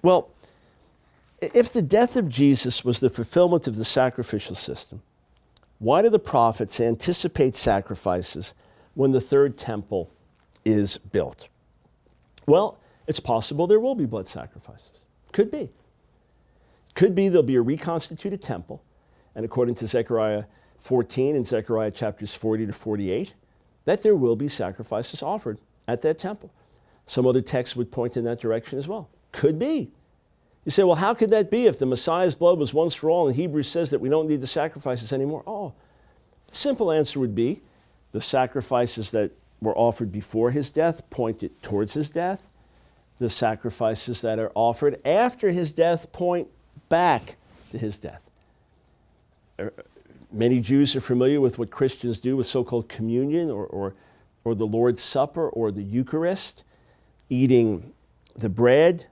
Well, if the death of Jesus was the fulfillment of the sacrificial system, why do the prophets anticipate sacrifices when the third temple is built? Well, it's possible there will be blood sacrifices. Could be. Could be there'll be a reconstituted temple, and according to Zechariah 14 and Zechariah chapters 40 to 48, that there will be sacrifices offered at that temple. Some other texts would point in that direction as well. Could be. You say, well, how could that be if the Messiah's blood was once for all and Hebrews says that we don't need the sacrifices anymore? Oh, the simple answer would be the sacrifices that were offered before his death pointed towards his death. The sacrifices that are offered after his death point back to his death. Many Jews are familiar with what Christians do with so-called communion or the Lord's Supper or the Eucharist, eating the bread,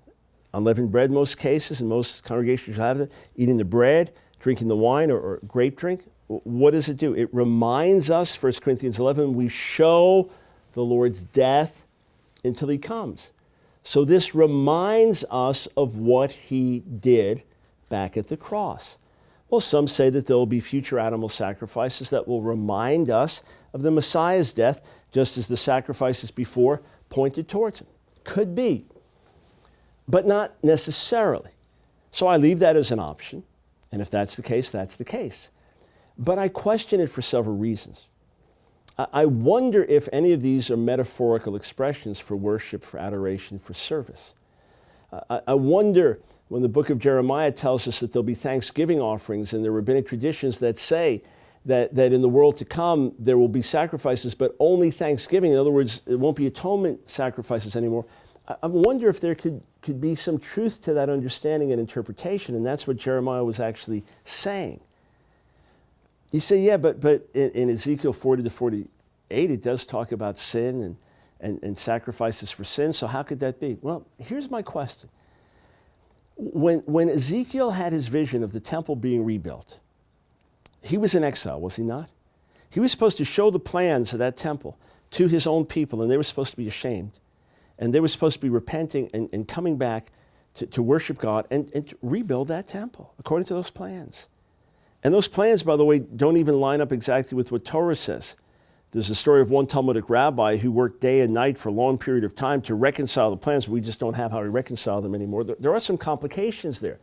unleavened bread in most cases, and most congregations have it, eating the bread, drinking the wine or grape drink. What does it do? It reminds us, 1 Corinthians 11, we show the Lord's death until he comes. So this reminds us of what he did back at the cross. Well, some say that there will be future animal sacrifices that will remind us of the Messiah's death, just as the sacrifices before pointed towards him. Could be, but not necessarily. So I leave that as an option, and if that's the case, that's the case. But I question it for several reasons. I wonder if any of these are metaphorical expressions for worship, for adoration, for service. I wonder when the book of Jeremiah tells us that there'll be thanksgiving offerings and the rabbinic traditions that say that in the world to come there will be sacrifices, but only thanksgiving. In other words, it won't be atonement sacrifices anymore. I wonder if there could be some truth to that understanding and interpretation, and that's what Jeremiah was actually saying. You say, yeah, but in Ezekiel 40 to 48, it does talk about sin and sacrifices for sin, so how could that be? Well, here's my question. When Ezekiel had his vision of the temple being rebuilt, he was in exile, was he not? He was supposed to show the plans of that temple to his own people, and they were supposed to be ashamed. And they were supposed to be repenting and coming back to worship God and to rebuild that temple according to those plans. And those plans, by the way, don't even line up exactly with what Torah says. There's a story of one Talmudic rabbi who worked day and night for a long period of time to reconcile the plans, but we just don't have how to reconcile them anymore. There are some complications there.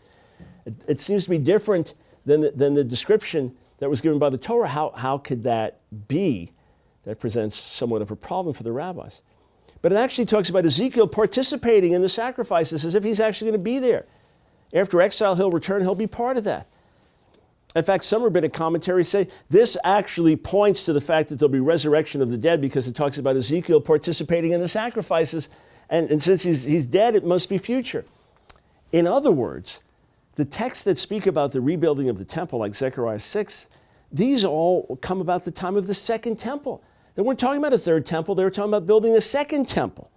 It seems to be different than the description that was given by the Torah. How could that be? That presents somewhat of a problem for the rabbis. But it actually talks about Ezekiel participating in the sacrifices as if he's actually going to be there. After exile, he'll return, he'll be part of that. In fact, some rabbinic commentaries say this actually points to the fact that there'll be resurrection of the dead because it talks about Ezekiel participating in the sacrifices. And since he's dead, it must be future. In other words, the texts that speak about the rebuilding of the temple, like Zechariah 6, these all come about the time of the second temple. They weren't talking about a third temple, they were talking about building a second temple.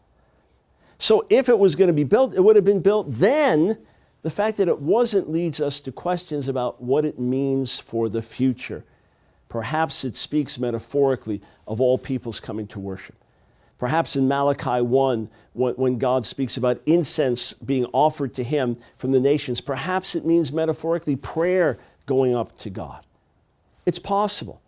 So if it was going to be built, it would have been built then. The fact that it wasn't leads us to questions about what it means for the future. Perhaps it speaks metaphorically of all peoples coming to worship. Perhaps in Malachi 1, when God speaks about incense being offered to him from the nations, perhaps it means metaphorically prayer going up to God. It's possible.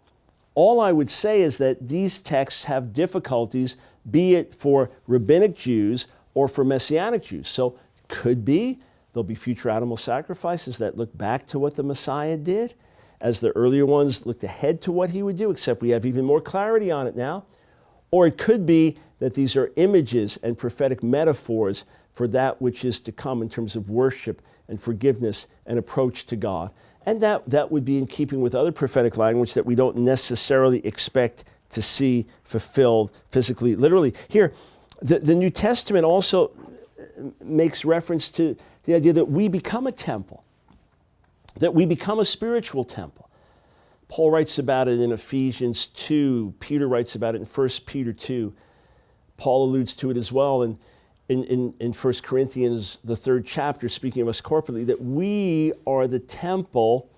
All I would say is that these texts have difficulties, be it for rabbinic Jews or for Messianic Jews. So could be there'll be future animal sacrifices that look back to what the Messiah did, as the earlier ones looked ahead to what he would do, except we have even more clarity on it now. Or it could be that these are images and prophetic metaphors for that which is to come in terms of worship and forgiveness and approach to God. And that would be in keeping with other prophetic language that we don't necessarily expect to see fulfilled physically, literally. Here, the New Testament also makes reference to the idea that we become a temple, that we become a spiritual temple. Paul writes about it in Ephesians 2. Peter writes about it in 1 Peter 2. Paul alludes to it as well in 1 Corinthians, the 3rd chapter, speaking of us corporately, that we are the temple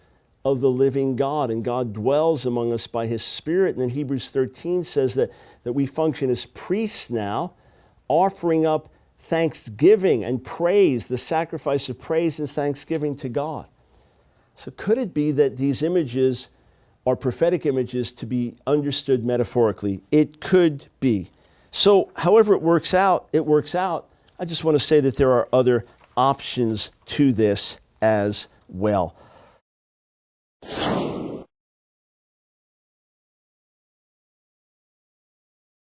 of the living God, and God dwells among us by his Spirit. And then Hebrews 13 says that we function as priests now, offering up thanksgiving and praise, the sacrifice of praise and thanksgiving to God. So could it be that these images are prophetic images to be understood metaphorically? It could be. So however it works out, it works out. I just want to say that there are other options to this as well.